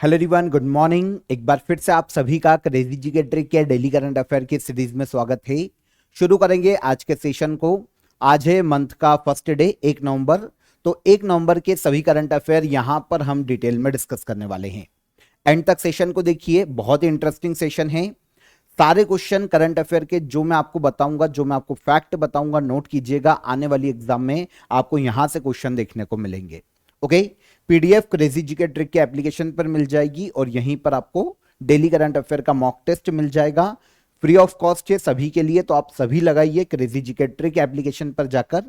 Hello everyone, good morning. एक बार फिर से आप सभी का क्रेजी जी के ट्रिक के डेली करंट अफेयर की सीरीज में स्वागत है। शुरू करेंगे आज के सेशन को। आज है मंथ का फर्स्ट डे 1 नवंबर। तो 1 नवंबर के सभी करंट अफेयर यहां पर हम डिटेल में डिस्कस करने वाले हैं। एंड तक सेशन को देखिए, बहुत ही इंटरेस्टिंग सेशन है। सारे क्वेश्चन करंट अफेयर के जो मैं आपको बताऊंगा, जो मैं आपको फैक्ट बताऊंगा, नोट कीजिएगा। आने वाली एग्जाम में आपको यहां से क्वेश्चन देखने को मिलेंगे। ओके, पीडीएफ क्रेजी जी के ट्रिक के एप्लीकेशन पर मिल जाएगी और यहीं पर आपको डेली करंट अफेयर का मॉक टेस्ट मिल जाएगा। फ्री ऑफ कॉस्ट है सभी के लिए, तो आप सभी लगाइए क्रेजी जी के ट्रिक एप्लीकेशन पर जाकर।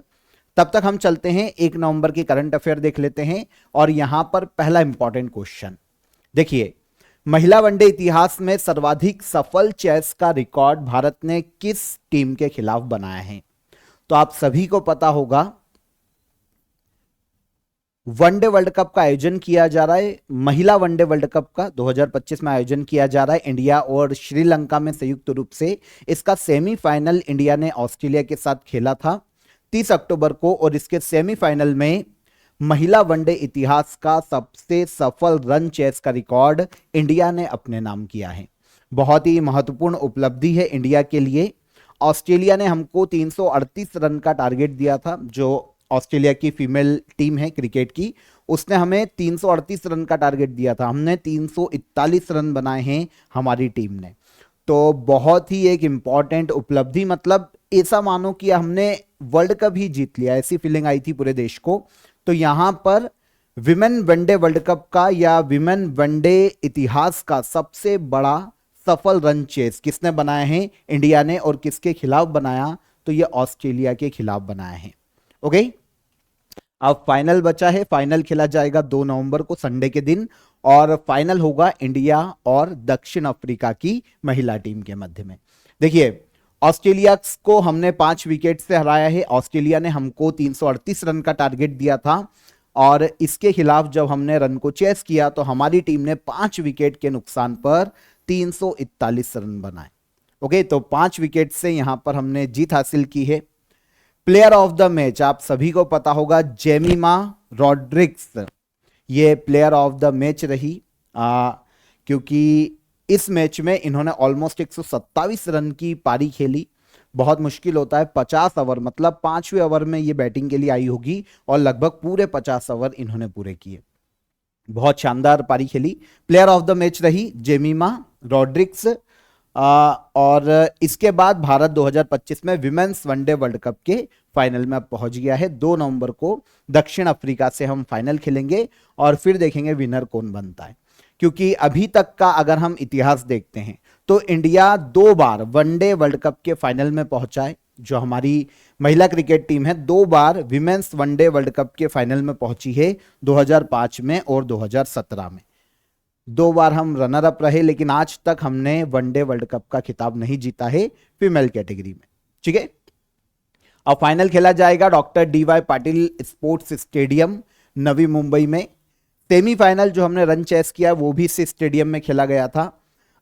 तब तक हम चलते हैं 1 नवंबर के करंट अफेयर देख लेते हैं। और यहां पर पहला इंपॉर्टेंट क्वेश्चन देखिए, महिला वनडे इतिहास में सर्वाधिक सफल चेस का रिकॉर्ड भारत ने किस टीम के खिलाफ बनाया है? तो आप सभी को पता होगा, वनडे वर्ल्ड कप का आयोजन किया जा रहा है। महिला वनडे वर्ल्ड कप का 2025 में आयोजन किया जा रहा है इंडिया और श्रीलंका में संयुक्त रूप से। इसका सेमीफाइनल इंडिया ने ऑस्ट्रेलिया के साथ खेला था 30 अक्टूबर को, और इसके सेमीफाइनल में महिला वनडे इतिहास का सबसे सफल रन चेस का रिकॉर्ड इंडिया ने अपने नाम किया है। बहुत ही महत्वपूर्ण उपलब्धि है इंडिया के लिए। ऑस्ट्रेलिया ने हमको 338 रन का टारगेट दिया था। जो ऑस्ट्रेलिया की फीमेल टीम है क्रिकेट की, उसने हमें 338 रन का टारगेट दिया था। हमने 341 रन बनाए हैं हमारी टीम ने। तो बहुत ही एक इंपॉर्टेंट उपलब्धि, मतलब ऐसा मानो कि हमने वर्ल्ड कप ही जीत लिया, ऐसी फीलिंग आई थी पूरे देश को। तो यहां पर विमेन वनडे वर्ल्ड कप का या विमेन वनडे इतिहास का सबसे बड़ा सफल रन चेस किसने बनाया है? इंडिया ने। और किसके खिलाफ बनाया? तो ये ऑस्ट्रेलिया के खिलाफ बनाया है। ओके, अब फाइनल बचा है। फाइनल खेला जाएगा 2 नवंबर को संडे के दिन, और फाइनल होगा इंडिया और दक्षिण अफ्रीका की महिला टीम के मध्य में। देखिए, ऑस्ट्रेलिया को हमने 5 विकेट से हराया है। ऑस्ट्रेलिया ने हमको 338 रन का टारगेट दिया था, और इसके खिलाफ जब हमने रन को चेस किया तो हमारी टीम ने 5 विकेट के नुकसान पर 341 रन बनाए। ओके, तो 5 विकेट से यहां पर हमने जीत हासिल की है। प्लेयर ऑफ द मैच आप सभी को पता होगा, जेमिमा रॉड्रिग्स ये प्लेयर ऑफ द मैच रही, क्योंकि इस मैच में इन्होंने ऑलमोस्ट 127 रन की पारी खेली। बहुत मुश्किल होता है 50 ओवर, मतलब 5वें ओवर में ये बैटिंग के लिए आई होगी, और लगभग पूरे 50 ओवर इन्होंने पूरे किए। बहुत शानदार पारी खेली। प्लेयर ऑफ द मैच रही जेमिमा रॉड्रिग्स। और इसके बाद भारत 2025 में विमेन्स वनडे वर्ल्ड कप के फाइनल में अब पहुंच गया है। 2 नवंबर को दक्षिण अफ्रीका से हम फाइनल खेलेंगे, और फिर देखेंगे विनर कौन बनता है। क्योंकि अभी तक का अगर हम इतिहास देखते हैं तो इंडिया 2 बार वनडे वर्ल्ड कप के फाइनल में पहुंचा है। जो हमारी महिला क्रिकेट टीम है 2 बार विमेन्स वनडे वर्ल्ड कप के फाइनल में पहुंची है, 2005 में और 2017 में। 2 बार हम रनर अप रहे, लेकिन आज तक हमने वनडे वर्ल्ड कप का खिताब नहीं जीता है फीमेल कैटेगरी में। ठीक है, अब फाइनल खेला जाएगा doctor DY Patil sports stadium, Navi Mumbai में। सेमीफाइनल जो हमने रन चेस किया वो भी इस स्टेडियम में खेला गया था।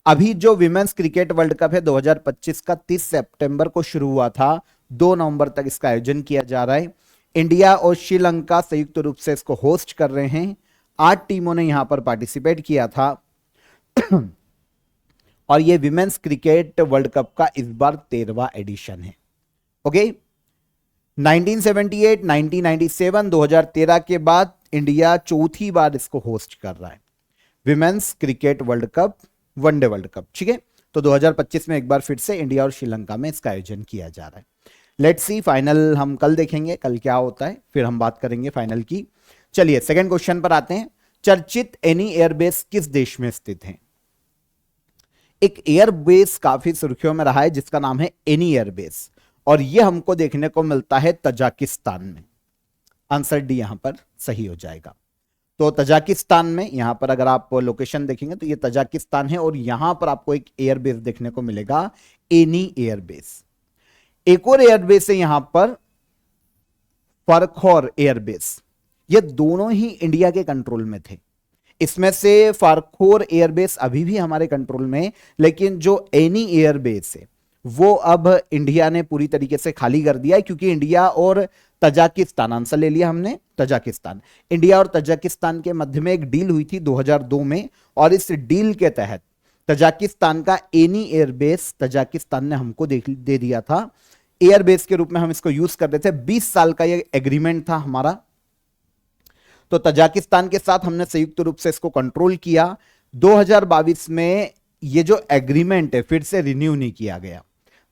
अभी जो विमेंस क्रिकेट वर्ल्ड कप है 2025 का 30 सितंबर को शुरू हुआ था, 2 नवंबर तक इसका आयोजन किया जा रहा है। इंडिया और श्रीलंका संयुक्त रूप से इसको होस्ट कर रहे हैं। 8 टीमों ने यहां पर पार्टिसिपेट किया था। और ये विमेंस क्रिकेट वर्ल्ड कप का इस बार 13वां एडिशन है। ओके, 1978, 1997, 2013 के बाद इंडिया चौथी बार इसको होस्ट कर रहा है, women's cricket world cup, one day world cup. ठीक है, तो 2025 में एक बार फिर से इंडिया और श्रीलंका में इसका आयोजन किया जा रहा है। लेट्स सी, फाइनल हम कल देखेंगे, कल क्या होता है, फिर हम बात करेंगे फाइनल की। चलिए सेकंड क्वेश्चन पर आते हैं। चर्चित एनी एयरबेस किस देश में स्थित है? एक एयरबेस काफी सुर्खियों में रहा है जिसका नाम है एनी एयरबेस, और यह हमको देखने को मिलता है तजाकिस्तान में। आंसर डी यहां पर सही हो जाएगा। तो तजाकिस्तान में, यहां पर अगर आप लोकेशन देखेंगे तो ये तजाकिस्तान है, और यहां पर आपको एक एयरबेस देखने को मिलेगा, एनी एयरबेस। एक और एयरबेस है यहां पर, फरखौर एयरबेस। ये दोनों ही इंडिया के कंट्रोल में थे। इसमें से फरखौर एयरबेस अभी भी हमारे कंट्रोल में है, लेकिन जो एनी एयरबेस है वो अब इंडिया ने पूरी तरीके से खाली कर दिया है, क्योंकि इंडिया और तजाकिस्तान, आंसर ले लिया हमने तजाकिस्तान, इंडिया और तजाकिस्तान के मध्य में एक डील हुई थी 2002 में, और इस डील के तहत तजाकिस्तान का एनी एयरबेस तजाकिस्तान ने हमको दे दिया था। एयरबेस के रूप में हम इसको यूज कर रहे थे। 20 साल का ये एग्रीमेंट था हमारा। तो तजाकिस्तान के साथ हमने संयुक्त रूप से इसको कंट्रोल किया। 2022 में ये जो एग्रीमेंट है फिर से रिन्यू नहीं किया गया।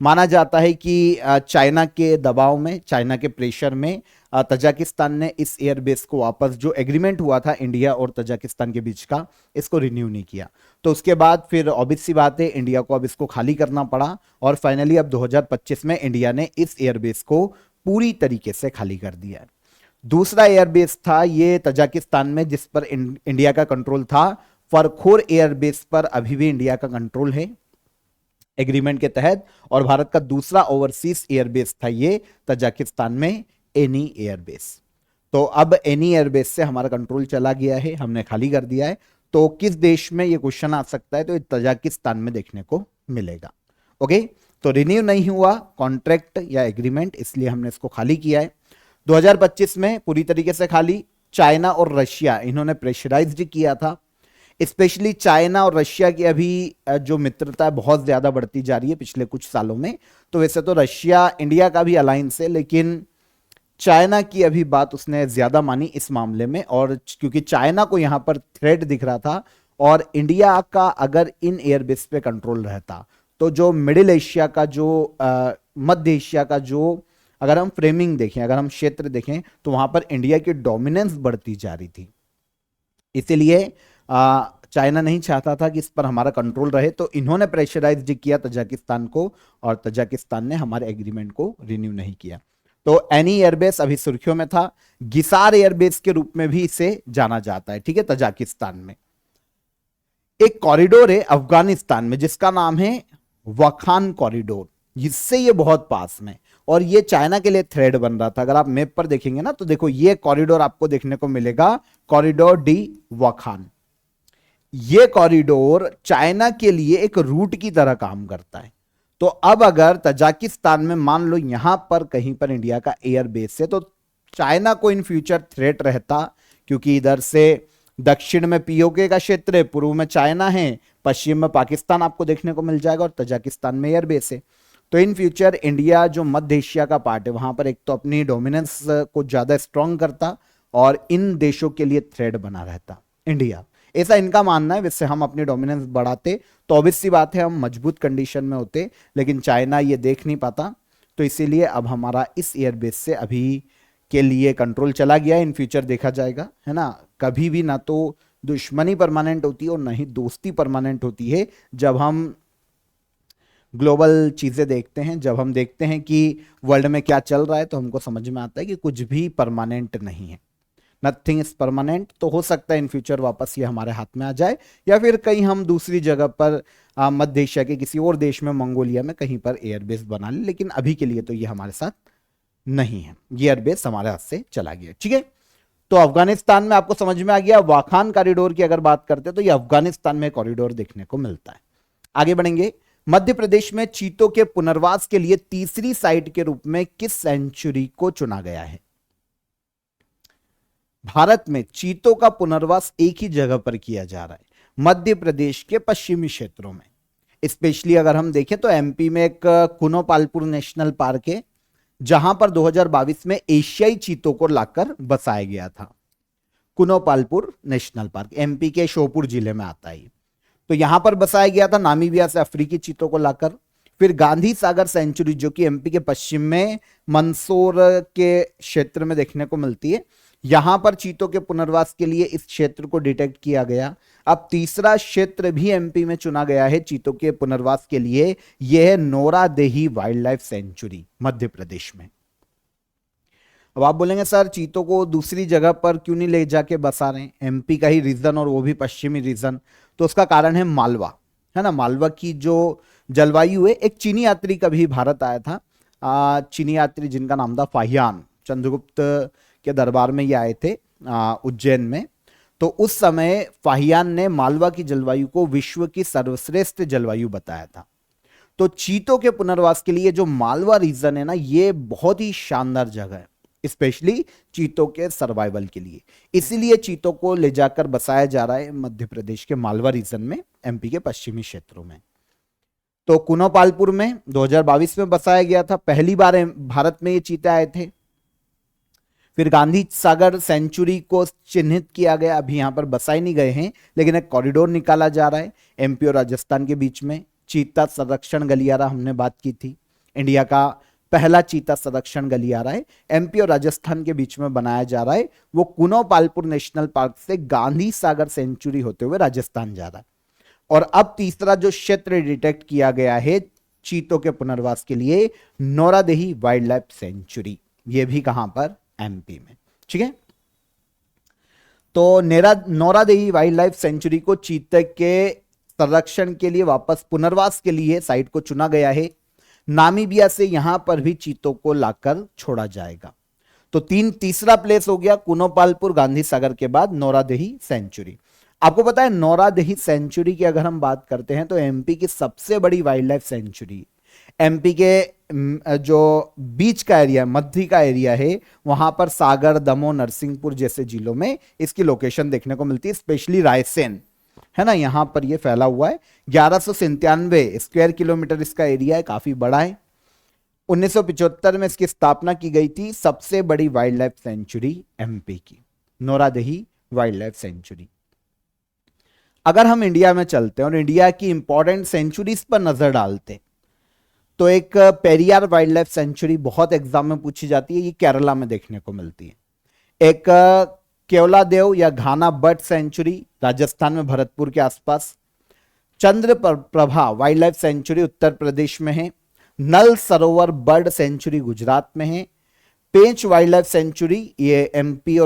माना जाता है कि चाइना के दबाव में, चाइना के प्रेशर में तजाकिस्तान ने इस एयरबेस को वापस, जो एग्रीमेंट हुआ था इंडिया और तजाकिस्तान के बीच का, इसको रिन्यू नहीं किया। तो उसके बाद फिर ऑब्वियस सी बात है, इंडिया को अब इसको खाली करना पड़ा, और फाइनली अब 2025 में इंडिया ने इस एयरबेस को पूरी तरीके से खाली कर दिया है। दूसरा एयरबेस था ये तजाकिस्तान में, जिस पर इंडिया का कंट्रोल था। फरखोर एयरबेस पर अभी भी इंडिया का कंट्रोल है एग्रीमेंट के तहत, और भारत का दूसरा ओवरसीज एयरबेस था ये तजाकिस्तान में, एनी एयरबेस। तो अब एनी एयरबेस से हमारा कंट्रोल चला गया है, हमने खाली कर दिया है। तो किस देश में ये क्वेश्चन आ सकता है, तो तजाकिस्तान में देखने को मिलेगा। ओके, तो रिन्यू नहीं हुआ कॉन्ट्रैक्ट या एग्रीमेंट, इसलिए हमने इसको खाली किया है। 2025 में पूरी तरीके से खाली। चाइना और रशिया, इन्होंने प्रेशराइज्ड किया था। स्पेशली चाइना और रशिया की अभी जो मित्रता है बहुत ज्यादा बढ़ती जा रही है पिछले कुछ सालों में। तो वैसे तो रशिया इंडिया का भी अलायंस है, लेकिन चाइना की अभी बात उसने ज्यादा मानी इस मामले में, और क्योंकि चाइना को यहां पर थ्रेट दिख रहा था, और इंडिया का अगर इन एयरबेस पे कंट्रोल रहता, तो जो मिडिल एशिया का, जो मध्य एशिया का जो, अगर हम फ्रेमिंग देखें, अगर हम क्षेत्र देखें, तो वहां पर इंडिया की डोमिनेंस बढ़ती जा रही थी। इसीलिए चाइना नहीं चाहता था कि इस पर हमारा कंट्रोल रहे, तो इन्होंने प्रेशराइज किया तजाकिस्तान को, और तजाकिस्तान ने हमारे एग्रीमेंट को रिन्यू नहीं किया। तो एनी एयरबेस अभी सुर्खियों में था। गिसार एयरबेस के रूप में भी इसे जाना जाता है, ठीक है। तजाकिस्तान में एक कॉरिडोर है अफगानिस्तान में, जिसका नाम है वखान कॉरिडोर, जिससे ये बहुत पास में, और ये चाइना के लिए थ्रेड बन रहा था। अगर आप मैप पर देखेंगे ना, तो देखो ये कॉरिडोर आपको देखने को मिलेगा, कॉरिडोर डी वखान। ये कॉरिडोर चाइना के लिए एक रूट की तरह काम करता है। तो अब अगर तजाकिस्तान में मान लो यहां पर कहीं पर इंडिया का एयर बेस है, तो चाइना को इन फ्यूचर थ्रेट रहता, क्योंकि इधर से दक्षिण में पीओके का क्षेत्र है, पूर्व में चाइना है, पश्चिम में पाकिस्तान आपको देखने को मिल जाएगा, और तजाकिस्तान में एयर बेस है। तो इन फ्यूचर इंडिया जो मध्य एशिया का पार्ट है, वहां पर एक तो अपनी डोमिनेंस को ज्यादा स्ट्रांग करता, और इन देशों के लिए थ्रेट बना रहता इंडिया, ऐसा इनका मानना है। वैसे हम अपनी डोमिनेंस बढ़ाते तो ऑब्वियस सी बात है हम मजबूत कंडीशन में होते, लेकिन चाइना ये देख नहीं पाता। तो इसीलिए अब हमारा इस एयरबेस से अभी के लिए कंट्रोल चला गया है। इन फ्यूचर देखा जाएगा, है ना। कभी भी ना तो दुश्मनी परमानेंट होती है और ना ही दोस्ती परमानेंट होती है। जब हम ग्लोबल चीजें देखते हैं, जब हम देखते हैं कि वर्ल्ड में क्या चल रहा है, तो हमको समझ में आता है कि कुछ भी परमानेंट नहीं है, नथिंग इज परमानेंट। तो हो सकता है इन फ्यूचर वापस ये हमारे हाथ में आ जाए, या फिर कहीं हम दूसरी जगह पर मध्य एशिया के किसी और देश में, मंगोलिया में कहीं पर एयरबेस बना ले, लेकिन अभी के लिए तो ये हमारे साथ नहीं है, ये एयरबेस हमारे हाथ से चला गया, ठीक है। तो अफगानिस्तान में आपको समझ में आ गया। वाखान कॉरिडोर की अगर बात करते हैं, तो ये अफगानिस्तान में कॉरिडोर देखने को मिलता है। आगे बढ़ेंगे। मध्य प्रदेश में चीतों के पुनर्वास के लिए तीसरी साइट के रूप में किस सेंचुरी को चुना गया है? भारत में चीतों का पुनर्वास एक ही जगह पर किया जा रहा है, मध्य प्रदेश के पश्चिमी क्षेत्रों में। स्पेशली अगर हम देखें तो एमपी में एक कुनो पालपुर नेशनल पार्क है, जहां पर 2022 में एशियाई चीतों को लाकर बसाया गया था। कुनो पालपुर नेशनल पार्क एमपी के श्योपुर जिले में आता है। तो यहां पर बसाया गया था नामीबिया से अफ्रीकी चीतों को लाकर। फिर गांधी सागर सेंचुरी, जो कि एमपी के पश्चिम में मंदसौर के क्षेत्र में देखने को मिलती है, यहां पर चीतों के पुनर्वास के लिए इस क्षेत्र को डिटेक्ट किया गया। अब तीसरा क्षेत्र भी एमपी में चुना गया है चीतों के पुनर्वास के लिए, यह है नोरादेही wild life sanctuary, Madhya Pradesh में। अब आप बोलेंगे सर चीतों को दूसरी जगह पर क्यों नहीं ले जाके बसा रहे हैं, एमपी का ही रीजन और वो भी पश्चिमी रीजन? तो उसका कारण है मालवा, है ना। मालवा की जो जलवायु है, एक चीनी यात्री कभी भारत आया था, चीनी यात्री जिनका नाम था फाहियान, चंद्रगुप्त के दरबार में ये आए थे उज्जैन में। तो उस समय फाहियान ने मालवा की जलवायु को विश्व की सर्वश्रेष्ठ जलवायु बताया था। तो चीतों के पुनर्वास के लिए जो मालवा रीजन है ना, ये बहुत ही शानदार जगह है, स्पेशली चीतों के सर्वाइवल के लिए। इसीलिए चीतों को ले जाकर बसाया जा रहा है मध्य प्रदेश के मालवा रीजन में, एमपी के पश्चिमी क्षेत्रों में। तो कुनोपालपुर में 2022 में बसाया गया था, पहली बार भारत में ये चीते आए थे। फिर गांधी सागर सेंचुरी को चिन्हित किया गया, अभी यहां पर बसाए नहीं गए हैं, लेकिन एक कॉरिडोर निकाला जा रहा है एमपी और राजस्थान के बीच में। चीता संरक्षण गलियारा हमने बात की थी, इंडिया का पहला चीता संरक्षण गलियारा है, एमपी और राजस्थान के बीच में बनाया जा रहा है। वो कुनोपालपुर नेशनल पार्क से गांधी सागर सेंचुरी होते हुए राजस्थान जा रहा है। और अब तीसरा जो क्षेत्र डिटेक्ट किया गया है चीतों के पुनर्वास के लिए, नौरादेही वाइल्ड लाइफ सेंचुरी, ये भी कहां पर, एमपी में। ठीक है, तो नौरादेही वाइल्ड लाइफ सेंचुरी को चीते के संरक्षण के लिए, वापस पुनर्वास के लिए साइट को चुना गया है। नामीबिया से यहां पर भी चीतों को लाकर छोड़ा जाएगा। तो तीसरा प्लेस हो गया कुनोपालपुर, गांधी सागर के बाद नौरादेही सेंचुरी। आपको पता है नौरादेही सेंचुरी की अगर हम बात करते हैं तो एमपी की सबसे बड़ी वाइल्ड लाइफ सेंचुरी। एमपी के जो बीच का एरिया, मध्य का एरिया है, वहां पर सागर, दमोह, नरसिंहपुर जैसे जिलों में इसकी लोकेशन देखने को मिलती है, स्पेशली रायसेन है ना, यहां पर यह फैला हुआ है। 1197 स्क्वायर किलोमीटर इसका एरिया है, काफी बड़ा है। 1975 में इसकी स्थापना की गई थी। सबसे बड़ी वाइल्ड लाइफ सेंचुरी एमपी की नौरादेही वाइल्ड लाइफ सेंचुरी। अगर हम इंडिया में चलते हैं और इंडिया की इंपॉर्टेंट सेंचुरीज पर नजर डालते तो एक पेरियार वाइल्ड लाइफ सेंचुरी बहुत एग्जाम में पूछी जाती है, ये केरला में देखने को मिलती है। एक केवलादेव या घाना बर्ड सेंचुरी राजस्थान में भरतपुर के आसपास। चंद्र Prabha wild life sanctuary Uttar Pradesh में है। नल सरोवर बर्ड सेंचुरी गुजरात में है। पेंच वाइल्ड लाइफ सेंचुरी ये एमपी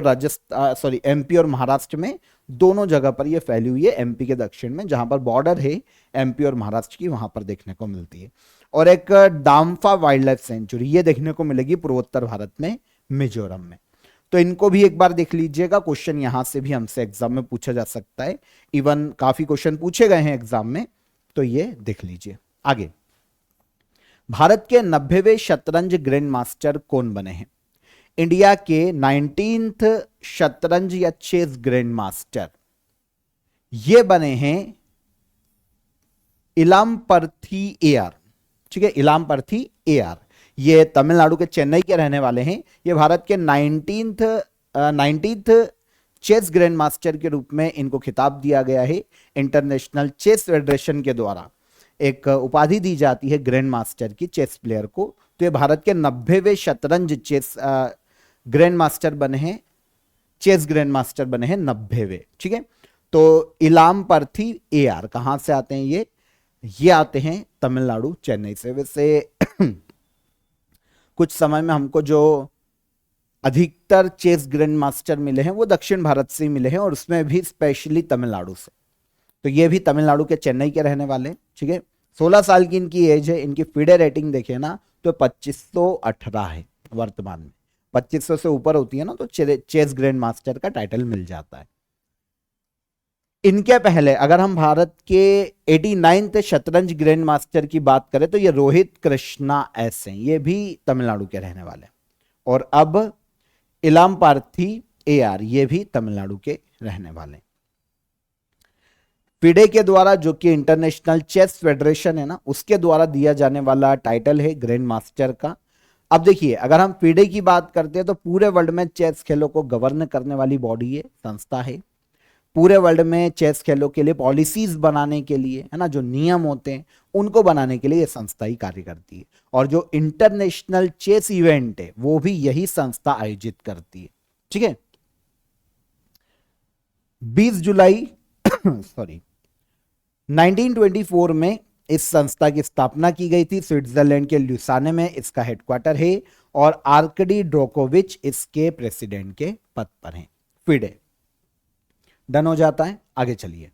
और महाराष्ट्र में दोनों जगह पर ये फैली हुई है। एमपी के दक्षिण में जहां पर बॉर्डर है एमपी और महाराष्ट्र की, वहां पर देखने को मिलती है। और एक दाम्फा वाइल्ड लाइफ सेंचुरी ये देखने को मिलेगी पूर्वोत्तर भारत में, मिजोरम में। तो इनको भी एक बार देख लीजिएगा, क्वेश्चन यहां से भी हमसे एग्जाम में पूछा जा सकता है। इवन काफी क्वेश्चन पूछे गए हैं एग्जाम में, तो ये देख लीजिए। आगे, भारत के 90वें शतरंज ग्रैंड मास्टर कौन बने हैं? इंडिया के 19th शतरंज या चेस ग्रैंड मास्टर ये बने हैं इलामपर्थी एआर। ठीक है, इलामपर्थी एआर, ये तमिलनाडु के चेन्नई के रहने वाले हैं। ये भारत के 19th चेस ग्रैंड मास्टर के रूप में इनको खिताब दिया गया है। इंटरनेशनल चेस फेडरेशन के द्वारा एक उपाधि दी जाती है ग्रैंड मास्टर की चेस प्लेयर को। तो ये भारत के 90वें शतरंज चेस ग्रैंड मास्टर बने हैं, चेस ग्रैंड मास्टर बने हैं 90वें। ठीक है, तो इलामपर्थी एआर कहां से आते हैं? ये आते हैं तमिलनाडु चेन्नई से। वैसे कुछ समय में हमको जो अधिकतर चेस ग्रैंड मास्टर मिले हैं वो दक्षिण भारत से मिले हैं, और उसमें भी स्पेशली तमिलनाडु से। तो ये भी तमिलनाडु के चेन्नई के रहने वाले। ठीक है, 16 साल की इनकी एज है। इनकी फिडे रेटिंग देखें ना तो 2518 है वर्तमान में। 2500 से ऊपर होती है ना तो चेस ग्रैंड मास्टर का टाइटल मिल जाता है। इनके पहले अगर हम भारत के 89th शतरंज ग्रैंड मास्टर की बात करें तो ये रोहित कृष्णा एस हैं, ये भी तमिलनाडु के रहने वाले। और अब इलामपार्थी एआर ये भी तमिलनाडु के रहने वाले। फिडे के द्वारा, जो कि इंटरनेशनल चेस फेडरेशन है ना, उसके द्वारा दिया जाने वाला टाइटल है ग्रैंड मास्टर का। अब देखिए, अगर हम फिडे की बात करते हैं तो पूरे वर्ल्ड में चेस खेलों को गवर्न करने वाली बॉडी है, संस्था है। पूरे वर्ल्ड में चेस खेलों के लिए पॉलिसीज बनाने के लिए, है ना, जो नियम होते हैं उनको बनाने के लिए ये संस्था ही कार्य करती है। और जो इंटरनेशनल चेस इवेंट है वो भी यही संस्था आयोजित करती है। ठीक है, 20 जुलाई 1924 में इस संस्था की स्थापना की गई थी। स्विट्जरलैंड के ल्यूसाने में इसका हेडक्वार्टर है, और आर्कडी ड्रोकोविच इसके प्रेसिडेंट के पद पर हैं। फिडे डन हो जाता है। आगे चलिए,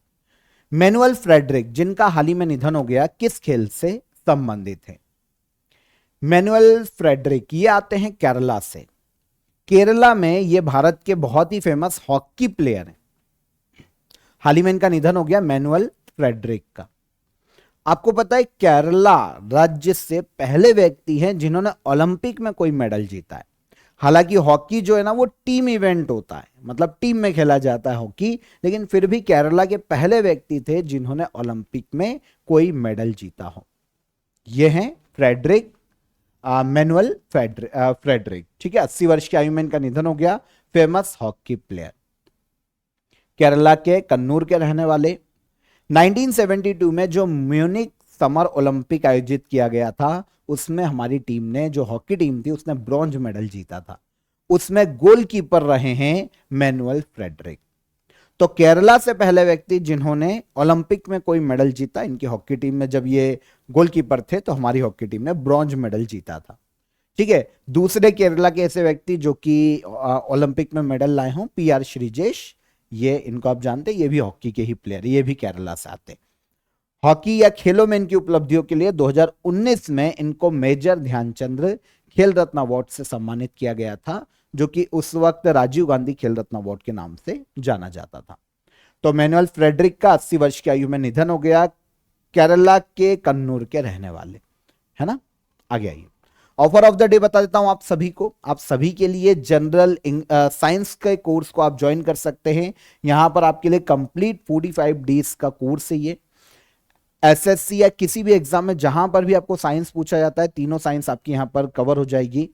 मैनुअल फ्रेडरिक जिनका हाल ही में निधन हो गया, किस खेल से संबंधित है? मैनुअल फ्रेडरिक ये आते हैं केरला से। केरला में ये भारत के बहुत ही फेमस हॉकी प्लेयर हैं। हाल ही में इनका निधन हो गया मैनुअल फ्रेडरिक का। आपको पता है केरला राज्य से पहले व्यक्ति हैं जिन्होंने ओलंपिक में कोई मेडल जीता है। हालांकि हॉकी जो है ना वो टीम इवेंट होता है, मतलब टीम में खेला जाता है हॉकी, लेकिन फिर भी केरला के पहले व्यक्ति थे जिन्होंने ओलंपिक में कोई मेडल जीता हो। ये हैं फ्रेडरिक मैनुअल फ्रेडरिक। ठीक है, 80 वर्ष की आयु में इनका निधन हो गया। फेमस हॉकी प्लेयर, केरला के कन्नूर के रहने वाले। 1972 में जो म्यूनिक समर ओलंपिक आयोजित किया गया था उसमें हमारी टीम ने, जो हॉकी टीम थी, उसने ब्रॉन्ज मेडल जीता था। उसमें गोलकीपर रहे हैं मैनुअल फ्रेडरिक। तो केरला से पहले व्यक्ति जिन्होंने ओलंपिक में कोई मेडल जीता, इनकी हॉकी टीम में जब ये गोलकीपर थे तो हमारी हॉकी टीम ने ब्रॉन्ज मेडल जीता था। ठीक है, दूसरे केरला के ऐसे व्यक्ति जो कि ओलंपिक में मेडल लाए हों, PR श्रीजेश, ये इनको आप जानते हैं, ये भी हॉकी के ही प्लेयर, ये भी केरला से आते हैं। हॉकी या खेलों में इनकी उपलब्धियों के लिए 2019 में इनको मेजर ध्यानचंद खेल रत्न अवार्ड से सम्मानित किया गया था, जो कि उस वक्त राजीव गांधी खेल रत्न अवार्ड के नाम से जाना जाता था। तो मैनुअल फ्रेडरिक का 80 वर्ष की आयु में निधन हो गया, केरला के कन्नूर के रहने वाले, है ना। आगे आइए, ऑफर ऑफ द डे बता देता हूं आप सभी को। आप सभी के लिए जनरल साइंस के कोर्स को आप ज्वाइन कर सकते हैं। यहां पर आपके लिए कंप्लीट 45 डेज का कोर्स है ये। SSC या किसी भी एग्जाम में जहां पर भी आपको साइंस पूछा जाता है, तीनों साइंस आपकी यहां पर कवर हो जाएगी।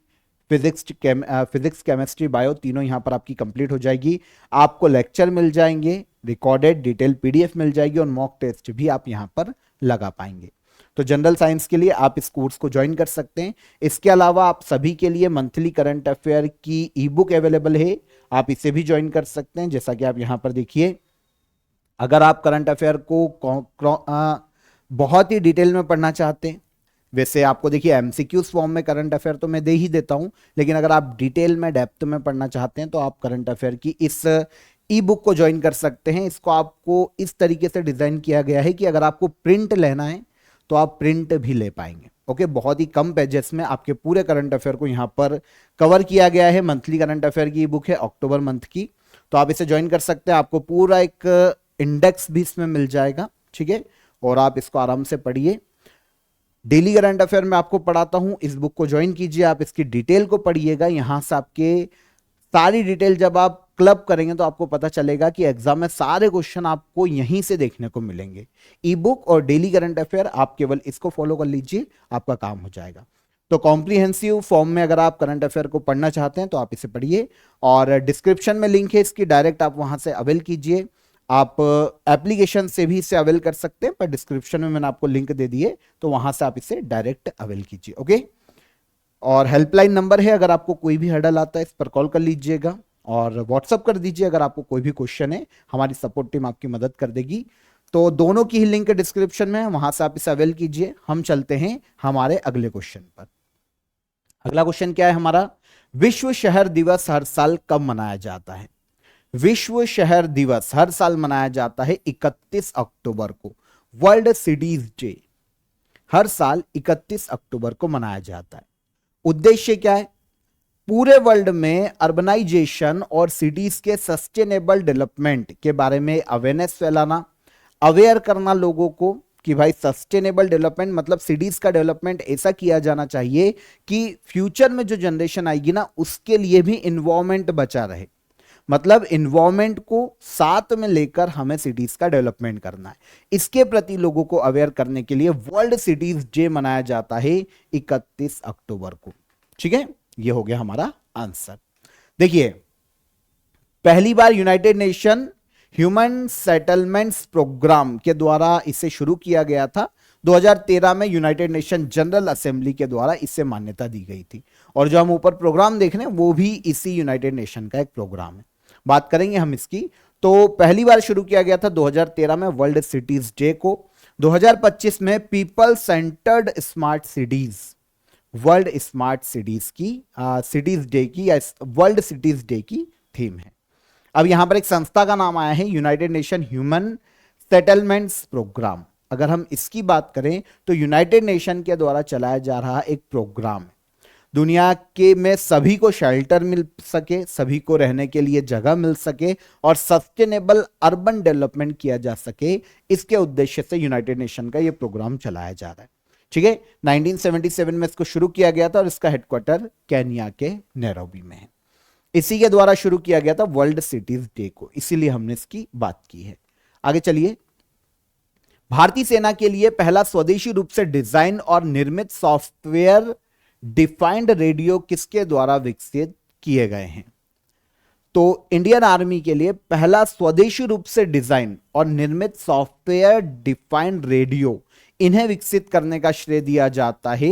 फिजिक्स केमिस्ट्री बायो तीनों यहां पर आपकी कंप्लीट हो जाएगी। आपको लेक्चर मिल जाएंगे, रिकॉर्डेड डिटेल PDF मिल जाएगी, और मॉक टेस्ट भी आप यहां पर लगा पाएंगे। तो जनरल साइंस के लिए आप इस कोर्स को ज्वाइन कर सकते हैं। इसके अलावा आप सभी के लिए मंथली करंट अफेयर की ई-बुक अवेलेबल है, आप इसे भी ज्वाइन कर सकते हैं। जैसा कि आप यहां पर देखिए, अगर आप करंट अफेयर को बहुत ही डिटेल में पढ़ना चाहते हैं, वैसे आपको देखिए MCQs फॉर्म में करंट अफेयर तो मैं दे ही देता हूं, लेकिन अगर आप डिटेल में डेप्थ में पढ़ना चाहते हैं तो आप करंट अफेयर की इस ई-बुक को ज्वाइन कर सकते हैं। इसको आपको इस तरीके से डिजाइन किया गया है कि अगर आपको प्रिंट लेना है तो आप प्रिंट भी ले पाएंगे। ओके, बहुत ही कम पेजेस में आपके पूरे करंट अफेयर को यहां पर कवर किया गया है। मंथली करंट अफेयर की बुक है अक्टूबर मंथ की, तो आप इसे ज्वाइन कर सकते हैं। आपको पूरा एक इंडेक्स भी इसमें मिल जाएगा, ठीक है, और आप इसको आराम से पढ़िए। डेली करंट अफेयर में आपको पढ़ाता हूं, इस बुक को ज्वाइन कीजिए, आप इसकी डिटेल को पढ़िएगा। यहां से आपके सारी डिटेल जब आप क्लब करेंगे तो आपको पता चलेगा कि एग्जाम में सारे क्वेश्चन आपको यहीं से देखने को मिलेंगे। ई बुक और डेली करंट अफेयर, आप केवल इसको फॉलो कर लीजिए, आपका काम हो जाएगा। तो कॉम्प्रिहेंसिव फॉर्म में अगर आप करंट अफेयर को पढ़ना चाहते हैं तो आप इसे पढ़िए, और डिस्क्रिप्शन में लिंक है इसकी, डायरेक्ट आप वहां से अवेल कीजिए। आप एप्लीकेशन से भी इसे अवेल कर सकते हैं, पर डिस्क्रिप्शन में मैंने आपको लिंक दे दिए, तो वहां से आप इसे डायरेक्ट अवेल कीजिए। ओके, और हेल्पलाइन नंबर है, अगर आपको कोई भी हर्डल आता है इस पर कॉल कर लीजिएगा, और व्हाट्सअप कर दीजिए अगर आपको कोई भी क्वेश्चन है, हमारी सपोर्ट टीम आपकी मदद कर देगी। तो दोनों की ही लिंक डिस्क्रिप्शन में है, वहां से आप इसे अवेल कीजिए। हम चलते हैं हमारे अगले क्वेश्चन पर। अगला क्वेश्चन क्या है हमारा, विश्व शहर दिवस हर साल कब मनाया जाता है? विश्व शहर दिवस हर साल मनाया जाता है 31 अक्टूबर को। वर्ल्ड सिटीज डे हर साल 31 अक्टूबर को मनाया जाता है। उद्देश्य क्या है? पूरे वर्ल्ड में अर्बनाइजेशन और सिटीज के सस्टेनेबल डेवलपमेंट के बारे में अवेयरनेस फैलाना, अवेयर करना लोगों को कि भाई सस्टेनेबल डेवलपमेंट मतलब सिटीज का डेवलपमेंट ऐसा किया जाना चाहिए कि फ्यूचर में जो जनरेशन आएगी ना उसके लिए भी इन्वायरमेंट बचा रहे। मतलब इन्वायरमेंट को साथ में लेकर हमें सिटीज का डेवलपमेंट करना है। इसके प्रति लोगों को अवेयर करने के लिए वर्ल्ड सिटीज डे मनाया जाता है 31 अक्टूबर को। ठीक है, ये हो गया हमारा आंसर। देखिए, पहली बार United Nation human settlements programme के द्वारा इसे शुरू किया गया था। 2013 में यूनाइटेड नेशन जनरल असेंबली के द्वारा इसे मान्यता दी गई थी, और जो हम ऊपर प्रोग्राम देख रहे हैं वो भी इसी यूनाइटेड नेशन का एक प्रोग्राम है। बात करेंगे हम इसकी। तो पहली बार शुरू किया गया था 2013 में वर्ल्ड सिटीज डे को। 2025 में people centred smart cities, world smart cities की सिटीज डे की या वर्ल्ड सिटीज डे की थीम है। अब यहां पर एक संस्था का नाम आया है, United Nation human settlements programme. अगर हम इसकी बात करें तो यूनाइटेड नेशन के द्वारा चलाया जा रहा एक प्रोग्राम है। दुनिया के में सभी को शेल्टर मिल सके, सभी को रहने के लिए जगह मिल सके और सस्टेनेबल अर्बन डेवलपमेंट किया जा सके, इसके उद्देश्य से यूनाइटेड नेशन का ये प्रोग्राम चलाया जा रहा है। ठीक है, 1977 में इसको शुरू किया गया था और इसका हेडक्वार्टर केन्या के नैरोबी में है। इसी के द्वारा शुरू किया गया था वर्ल्ड सिटीज डे को, इसीलिए हमने इसकी बात की है। आगे चलिए, भारतीय सेना के लिए पहला स्वदेशी रूप से डिजाइन और निर्मित सॉफ्टवेयर डिफाइंड रेडियो किसके द्वारा विकसित किए गए हैं? तो इंडियन आर्मी के लिए पहला स्वदेशी रूप से डिजाइन और निर्मित सॉफ्टवेयर डिफाइंड रेडियो, इन्हें विकसित करने का श्रेय दिया जाता है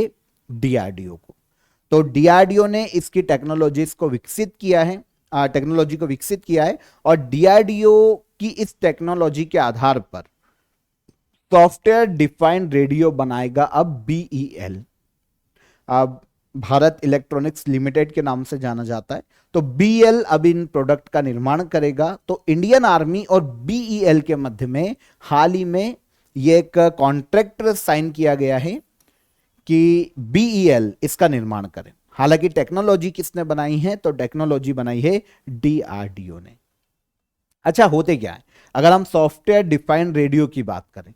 डीआरडीओ को। तो डीआरडीओ ने इसकी टेक्नोलॉजीज को विकसित किया है, टेक्नोलॉजी को विकसित किया है और डीआरडीओ की इस टेक्नोलॉजी के आधार पर सॉफ्टवेयर डिफाइंड रेडियो बनाएगा अब बीईएल, अब भारत इलेक्ट्रॉनिक्स लिमिटेड के नाम से जाना जाता है। तो बीईएल अब इन प्रोडक्ट का निर्माण करेगा। तो इंडियन आर्मी और बीईएल के मध्य में हाल ही में ये एक कॉन्ट्रैक्ट साइन किया गया है कि बीईएल इसका निर्माण करे। हालांकि टेक्नोलॉजी किसने बनाई है? तो टेक्नोलॉजी बनाई है डीआरडीओ ने। अच्छा, होते क्या है, अगर हम सॉफ्टवेयर डिफाइंड रेडियो की बात करें,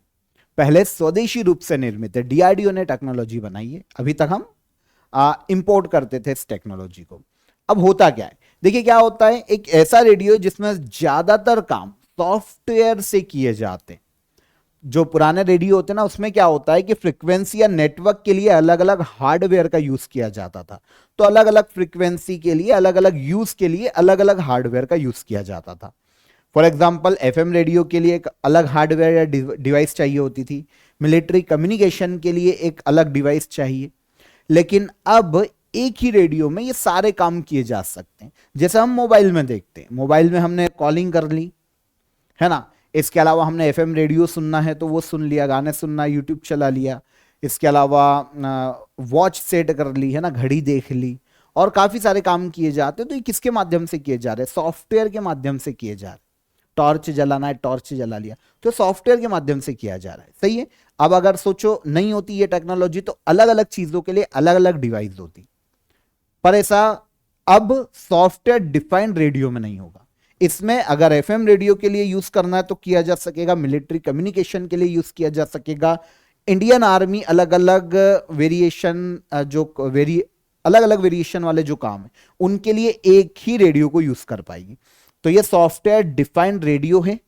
पहले स्वदेशी रूप से निर्मित है, डीआरडीओ ने टेक्नोलॉजी बनाई है, अभी तक हम इंपोर्ट करते थे इस टेक्नोलॉजी को। अब होता क्या है, देखिए क्या होता है, एक ऐसा रेडियो जिसमें ज्यादातर काम सॉफ्टवेयर से किए जाते हैं। जो पुराने रेडियो होते हैं ना, उसमें क्या होता है कि फ्रीक्वेंसी या नेटवर्क के लिए अलग अलग हार्डवेयर का यूज किया जाता था। तो अलग अलग फ्रीक्वेंसी के लिए, अलग अलग यूज के लिए अलग अलग हार्डवेयर का यूज किया जाता था। फॉर एग्जाम्पल, एफएम रेडियो के लिए एक अलग हार्डवेयर या डिवाइस चाहिए होती थी, मिलिट्री कम्युनिकेशन के लिए एक अलग डिवाइस चाहिए। लेकिन अब एक ही रेडियो में ये सारे काम किए जा सकते हैं। जैसे हम मोबाइल में देखते हैं, मोबाइल में हमने कॉलिंग कर ली है ना, इसके अलावा हमने एफएम रेडियो सुनना है तो वो सुन लिया, गाने सुनना, यूट्यूब चला लिया, इसके अलावा वॉच सेट कर ली है ना, घड़ी देख ली, और काफी सारे काम किए जाते हैं। तो ये किसके माध्यम से किए जा रहे हैं? सॉफ्टवेयर के माध्यम से किए जा रहे हैं। टॉर्च जलाना है, टॉर्च जला लिया, तो सॉफ्टवेयर के माध्यम से किया जा रहा है। सही है। अब अगर सोचो नहीं होती ये टेक्नोलॉजी तो अलग अलग चीजों के लिए अलग अलग डिवाइस होती, पर ऐसा अब सॉफ्टवेयर डिफाइंड रेडियो में नहीं होगा। इसमें अगर एफएम रेडियो के लिए यूज करना है तो किया जा सकेगा, मिलिट्री कम्युनिकेशन के लिए यूज किया जा सकेगा। इंडियन आर्मी अलग अलग वेरिएशन अलग अलग वेरिएशन वाले जो काम है उनके लिए एक ही रेडियो को यूज कर पाएगी। तो ये सॉफ्टवेयर डिफाइंड रेडियो है।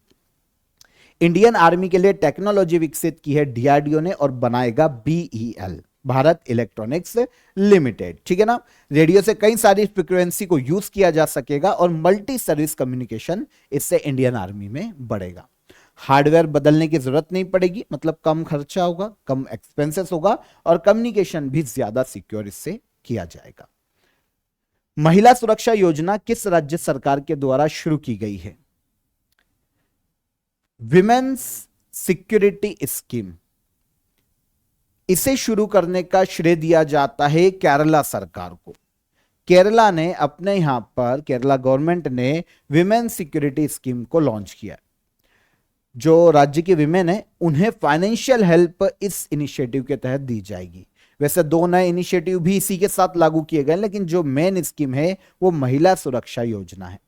इंडियन आर्मी के लिए टेक्नोलॉजी विकसित की है डीआरडीओ ने और बनाएगा बीईएल, भारत इलेक्ट्रॉनिक्स लिमिटेड। ठीक है ना। रेडियो से कई सारी फ्रीक्वेंसी को यूज किया जा सकेगा और मल्टी सर्विस कम्युनिकेशन इससे इंडियन आर्मी में बढ़ेगा। हार्डवेयर बदलने की जरूरत नहीं पड़ेगी, मतलब कम खर्चा होगा, कम एक्सपेंसेस होगा और कम्युनिकेशन भी ज्यादा सिक्योर इससे किया जाएगा। महिला सुरक्षा योजना किस राज्य सरकार के द्वारा शुरू की गई है? विमेन्स सिक्योरिटी स्कीम, इसे शुरू करने का श्रेय दिया जाता है केरला सरकार को। केरला ने अपने यहां पर, केरला गवर्नमेंट ने विमेन सिक्योरिटी स्कीम को लॉन्च किया। जो राज्य की विमेन है उन्हें फाइनेंशियल हेल्प इस इनिशिएटिव के तहत दी जाएगी। वैसे दो नए इनिशिएटिव भी इसी के साथ लागू किए गए, लेकिन जो मेन स्कीम है वो महिला सुरक्षा योजना है।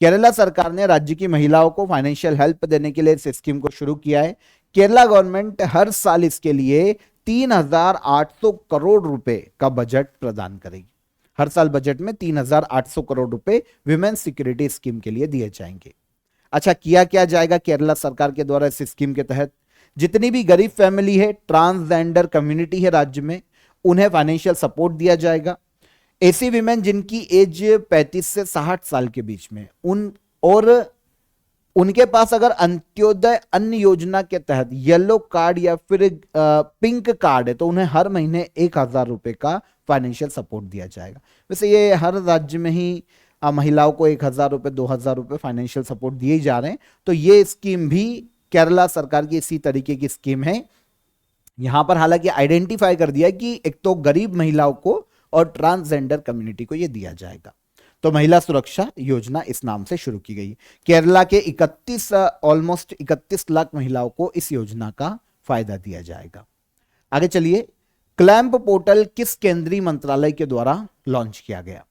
केरला सरकार ने राज्य की महिलाओं को फाइनेंशियल हेल्प देने के लिए इस स्कीम को शुरू किया है। केरला गवर्नमेंट हर साल इसके लिए 3,800 करोड़ रुपए का बजट प्रदान करेगी। हर साल बजट में 3,800 करोड़ रुपए विमेन सिक्योरिटी स्कीम के लिए दिए जाएंगे। अच्छा, किया क्या जाएगा केरला सरकार के द्वारा इस स्कीम के तहत? जितनी भी गरीब फैमिली है, ट्रांसजेंडर कम्युनिटी है राज्य में, उन्हें फाइनेंशियल सपोर्ट दिया जाएगा। ऐसी विमेन जिनकी एज 35 से 60 साल के बीच में और उनके पास अगर अंत्योदय अन्न योजना के तहत येलो कार्ड या फिर पिंक कार्ड है तो उन्हें हर महीने 1,000 रुपए का फाइनेंशियल सपोर्ट दिया जाएगा। वैसे ये हर राज्य में ही महिलाओं को 1,000 रुपए 2,000 रुपए फाइनेंशियल सपोर्ट दिए जा रहे हैं। तो ये स्कीम भी केरला सरकार की इसी तरीके की स्कीम है। यहां पर हालांकि आइडेंटिफाई कर दिया कि एक तो गरीब महिलाओं को और ट्रांसजेंडर कम्युनिटी को यह दिया जाएगा। तो महिला सुरक्षा योजना इस नाम से शुरू की गई। केरला के ऑलमोस्ट 31 लाख महिलाओं को इस योजना का फायदा दिया जाएगा। आगे चलिए, क्लैंप पोर्टल किस केंद्रीय मंत्रालय के द्वारा लॉन्च किया गया?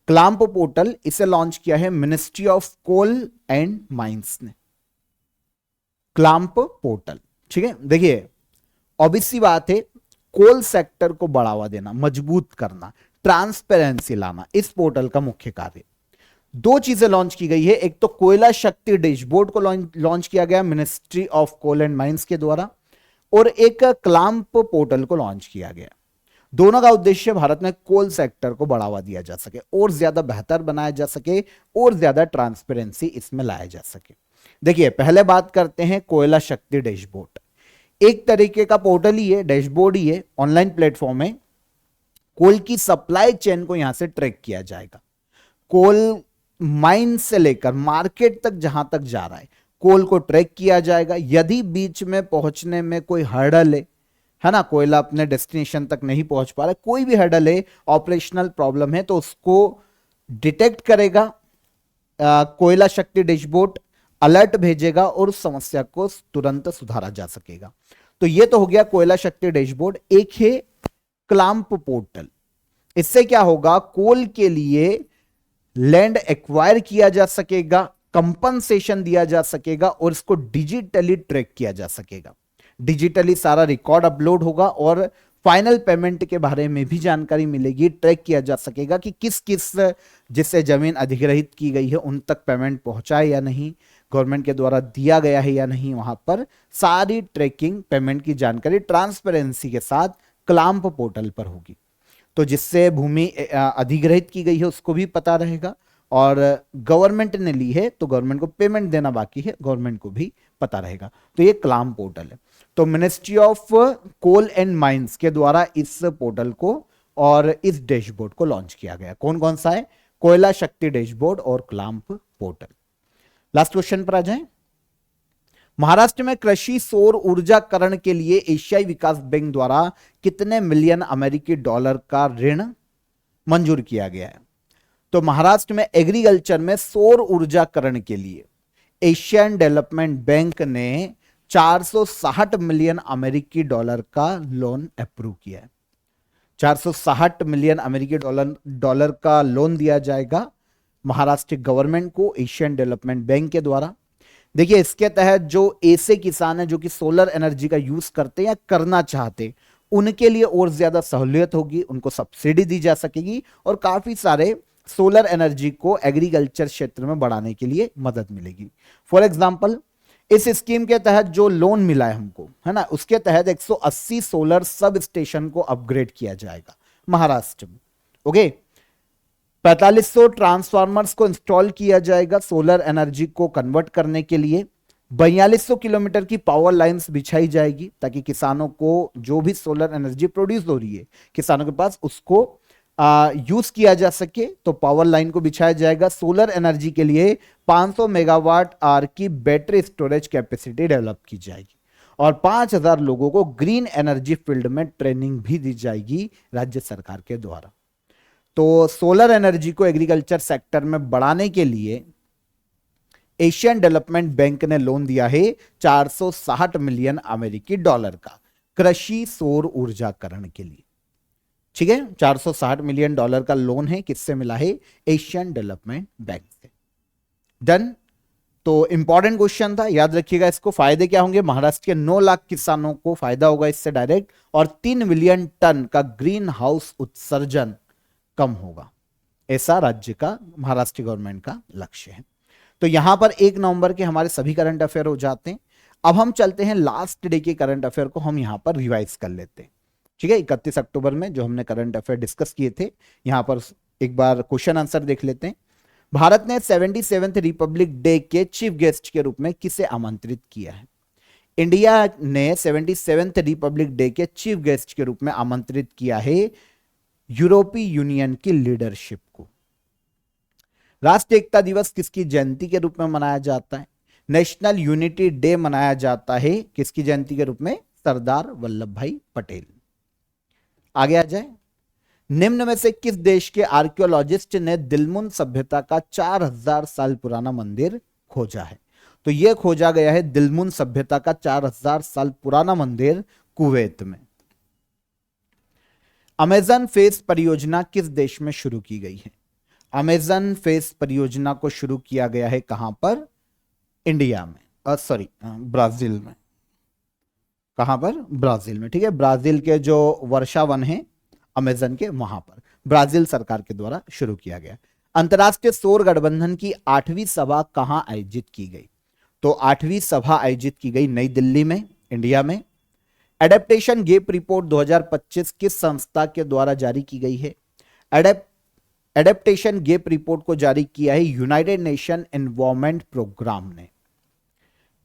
क्लैंप पोर्टल इसे लॉन्च किया है ministry of coal and mines ने। क्लैंप पोर्टल, ठीक है। देखिए ऑब्वियस सी बात है, कोल सेक्टर को बढ़ावा देना, मजबूत करना, ट्रांसपेरेंसी लाना इस पोर्टल का मुख्य कार्य। दो चीजें लॉन्च की गई है, एक तो कोयला शक्ति डैशबोर्ड को लॉन्च किया गया ministry of coal and mines के द्वारा, और एक क्लैंप पोर्टल को लॉन्च किया गया। दोनों का उद्देश्य भारत में कोल सेक्टर को बढ़ावा दिया जा सके और ज्यादा बेहतर बनाया जा सके और ज्यादा ट्रांसपेरेंसी इसमें लाया जा सके। देखिए पहले बात करते हैं कोयला शक्ति डैशबोर्ड। एक तरीके का पोर्टल ही है, डैशबोर्ड ही है, ऑनलाइन प्लेटफॉर्म है। कोल की सप्लाई चेन को यहां से ट्रैक किया जाएगा। कोल माइन से लेकर मार्केट तक जहां तक जा रहा है, कोल को ट्रैक किया जाएगा। यदि बीच में पहुंचने में कोई हर्डल है ना, कोयला अपने डेस्टिनेशन तक नहीं पहुंच पा रहा है, कोई भी हर्डल है, ऑपरेशनल प्रॉब्लम है, तो उसको डिटेक्ट करेगा कोयला शक्ति डैशबोर्ड, अलर्ट भेजेगा और उस समस्या को तुरंत सुधारा जा सकेगा। तो ये तो हो गया कोयला शक्ति डैशबोर्ड। एक है क्लैंप पोर्टल। इससे क्या होगा, कोल के लिए लैंड एक्वायर किया जा सकेगा, कंपनसेशन दिया जा सकेगा और इसको डिजिटली ट्रैक किया जा सकेगा। डिजिटली सारा रिकॉर्ड अपलोड होगा और फाइनल पेमेंट के बारे में भी जानकारी मिलेगी, ट्रैक किया जा सकेगा कि किस किस जिससे जमीन अधिग्रहित की गई है उन तक पेमेंट पहुंचा है या नहीं, गवर्नमेंट के द्वारा दिया गया है या नहीं, वहां पर सारी ट्रैकिंग पेमेंट की जानकारी ट्रांसपेरेंसी के साथ क्लैंप पोर्टल पर होगी। तो जिससे भूमि अधिग्रहित की गई है उसको भी पता रहेगा, और गवर्नमेंट ने ली है तो गवर्नमेंट को पेमेंट देना बाकी है, गवर्नमेंट को भी पता रहेगा। तो ये क्लैंप पोर्टल है। तो ministry of coal and mines के द्वारा इस पोर्टल को और इस डैशबोर्ड को लॉन्च किया गया। कौन कौन सा है? कोयला शक्ति डैशबोर्ड और क्लैंप पोर्टल। लास्ट क्वेश्चन पर आ जाएं। महाराष्ट्र में कृषि सौर ऊर्जाकरण के लिए एशियाई विकास बैंक द्वारा कितने मिलियन अमेरिकी डॉलर का ऋण मंजूर किया गया है? तो महाराष्ट्र में एग्रीकल्चर में सौर ऊर्जाकरण के लिए एशियन डेवलपमेंट बैंक ने 460 मिलियन अमेरिकी डॉलर का लोन अप्रूव किया है। 460 मिलियन अमेरिकी डॉलर का लोन दिया जाएगा महाराष्ट्र गवर्नमेंट को एशियन डेवलपमेंट बैंक के द्वारा। देखिए इसके तहत जो ऐसे किसान हैं जो कि सोलर एनर्जी का यूज करते हैं या करना चाहते, उनके लिए और ज्यादा सहूलियत होगी, उनको सब्सिडी दी जा सकेगी और काफी सारे सोलर एनर्जी को एग्रीकल्चर क्षेत्र में बढ़ाने के लिए मदद मिलेगी। फॉर एग्जांपल इस स्कीम के तहत जो लोन मिला है हमको, है ना, उसके तहत 180 सोलर सब स्टेशन को अपग्रेड किया जाएगा महाराष्ट्र में। ओके, 4500 ट्रांसफार्मर्स को इंस्टॉल किया जाएगा सोलर एनर्जी को कन्वर्ट करने के लिए। 4200 किलोमीटर की पावर लाइंस बिछाई जाएगी ताकि किसानों को जो भी सोलर एनर्जी प्रोड्यूस हो रही है किसानों के पास उसको यूज किया जा सके। तो पावर लाइन को बिछाया जाएगा। सोलर एनर्जी के लिए 500 मेगावाट आवर की बैटरी स्टोरेज कैपेसिटी डेवलप की जाएगी और 5000 लोगों को ग्रीन एनर्जी फील्ड में ट्रेनिंग भी दी जाएगी राज्य सरकार के द्वारा। तो सोलर एनर्जी को एग्रीकल्चर सेक्टर में बढ़ाने के लिए एशियन डेवलपमेंट बैंक ने लोन दिया है 460 मिलियन अमेरिकी डॉलर का कृषि सौर ऊर्जाकरण के लिए। ठीक है, 460 मिलियन डॉलर का लोन है, किससे मिला है? एशियन डेवलपमेंट बैंक से। डन। तो इंपॉर्टेंट क्वेश्चन था, याद रखिएगा इसको। फायदे क्या होंगे? महाराष्ट्र के 9 लाख किसानों को फायदा होगा इससे डायरेक्ट, और 3 मिलियन टन का ग्रीन हाउस उत्सर्जन कम होगा, ऐसा राज्य का, महाराष्ट्र गवर्नमेंट का लक्ष्य है। तो यहां पर 1 नवंबर के हमारे सभी करंट अफेयर हो जाते हैं। अब हम चलते हैं लास्ट डे के करंट अफेयर को हम यहां पर रिवाइज कर लेते हैं। ठीक है, 31 अक्टूबर में जो हमने करंट अफेयर डिस्कस किए थे, यहां पर एक बार क्वेश्चन आंसर देख लेते हैं। भारत ने 77th रिपब्लिक डे के चीफ गेस्ट के रूप में किसे आमंत्रित किया है? इंडिया ने 77th रिपब्लिक डे के चीफ गेस्ट के रूप में आमंत्रित किया है यूरोपीय यूनियन की लीडरशिप को। राष्ट्रीय एकता दिवस किसकी जयंती के रूप में मनाया जाता है? नेशनल यूनिटी डे मनाया जाता है किसकी जयंती के रूप में? सरदार वल्लभ भाई पटेल। आगे आ जाए। निम्न में से किस देश के आर्कियोलॉजिस्ट ने दिलमुन सभ्यता का 4000 साल पुराना मंदिर खोजा है? तो यह खोजा गया है दिलमुन सभ्यता का 4000 साल पुराना मंदिर कुवैत में। अमेजन फेस परियोजना किस देश में शुरू की गई है? अमेजन फेस परियोजना को शुरू किया गया है कहां पर? इंडिया में, सॉरी ब्राजील में। कहां पर? ब्राजील में। ठीक है, ब्राजील के जो वर्षा वन है अमेजन के, वहां पर ब्राजील सरकार के द्वारा शुरू किया गया। अंतर्राष्ट्रीय सौर गठबंधन की 8वीं सभा कहां आयोजित की गई? तो 8वीं सभा आयोजित की गई नई दिल्ली में, इंडिया में। एडेप्टेशन गैप रिपोर्ट 2025 किस संस्था के द्वारा जारी की गई है? एडेप्टेशन गैप रिपोर्ट को जारी किया है यूनाइटेड नेशन एनवायरमेंट प्रोग्राम ने।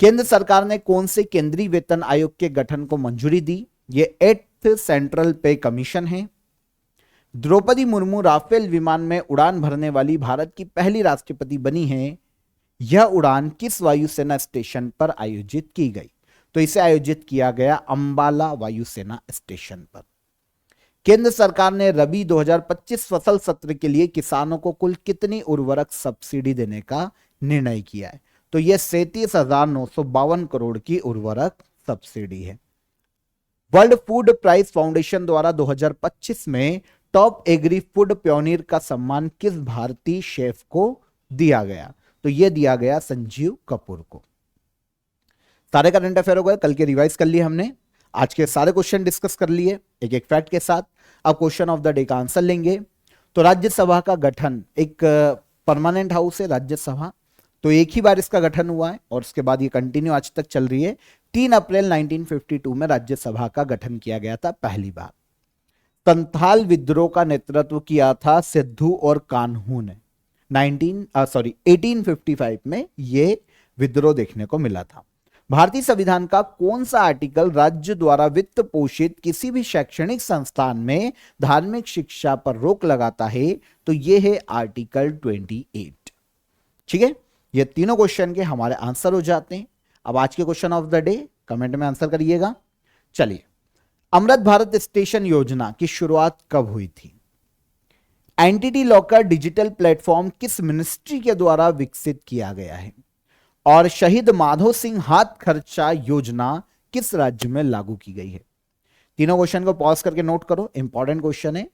केंद्र सरकार ने कौन से केंद्रीय वेतन आयोग के गठन को मंजूरी दी? ये 8th सेंट्रल पे कमीशन है। द्रौपदी मुर्मू राफेल विमान में उड़ान भरने वाली भारत की पहली राष्ट्रपति बनी है। यह उड़ान किस वायुसेना स्टेशन पर आयोजित की गई? तो इसे आयोजित किया गया अंबाला वायुसेना स्टेशन पर। केंद्र सरकार ने रबी 2025 फसल सत्र के लिए किसानों को कुल कितनी उर्वरक सब्सिडी देने का निर्णय किया है? तो यह 37,952 करोड़ की उर्वरक सब्सिडी है। वर्ल्ड फूड प्राइज फाउंडेशन द्वारा 2025 में टॉप एग्री फूड प्योनियर का सम्मान किस भारतीय शेफ को दिया गया? तो यह दिया गया संजीव कपूर को। सारे करंट अफेयर हो गए, कल के रिवाइज कर लिए हमने। आज के सारे क्वेश्चन डिस्कस कर लिए एक एक फैक्ट के साथ। अब क्वेश्चन ऑफ द डे का आंसर लेंगे। तो राज्यसभा का गठन, एक परमानेंट हाउस है राज्यसभा, तो एक ही बार इसका गठन हुआ है और उसके बाद ये कंटिन्यू आज तक चल रही है। 3 अप्रैल 1952 में राज्यसभा का गठन किया गया था पहली बार। संथाल विद्रोह का नेतृत्व किया था सिद्धू और कान्हू ने। 1855 में ये विद्रोह देखने को मिला था। भारतीय संविधान का कौन सा आर्टिकल राज्य द्वारा वित्त पोषित किसी भी शैक्षणिक संस्थान में धार्मिक शिक्षा पर रोक लगाता है? तो यह है आर्टिकल 28। ठीक है, ये तीनों क्वेश्चन के हमारे आंसर हो जाते हैं। अब आज के question of the day comment में आंसर करिएगा। चलिए, अमृत भारत स्टेशन योजना की शुरुआत कब हुई थी? एंटिटी लॉकर डिजिटल प्लेटफॉर्म किस मिनिस्ट्री के द्वारा विकसित किया गया है? और शहीद माधो सिंह हाथ खर्चा योजना किस राज्य में लागू की गई है? तीनों क्वेश्चन को पॉज करके नोट करो, इंपॉर्टेंट क्वेश्चन है।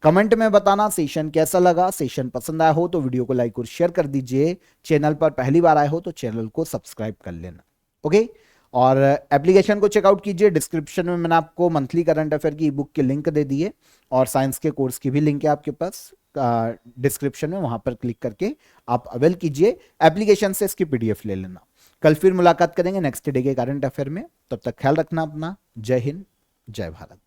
कमेंट में बताना सेशन कैसा लगा। सेशन पसंद आया हो तो वीडियो को लाइक और शेयर कर दीजिए। चैनल पर पहली बार आए हो तो चैनल को सब्सक्राइब कर लेना। ओके, और एप्लीकेशन को चेकआउट कीजिए। डिस्क्रिप्शन में मैंने आपको मंथली करंट अफेयर की बुक के लिंक दे दिए और साइंस के कोर्स की भी लिंक है आपके पास डिस्क्रिप्शन में, वहां पर क्लिक करके आप अवेल कीजिए। एप्लीकेशन से इसकी पीडीएफ ले लेना। कल फिर मुलाकात करेंगे नेक्स्ट डे के करंट अफेयर में। तब तक ख्याल रखना अपना। जय हिंद, जय भारत।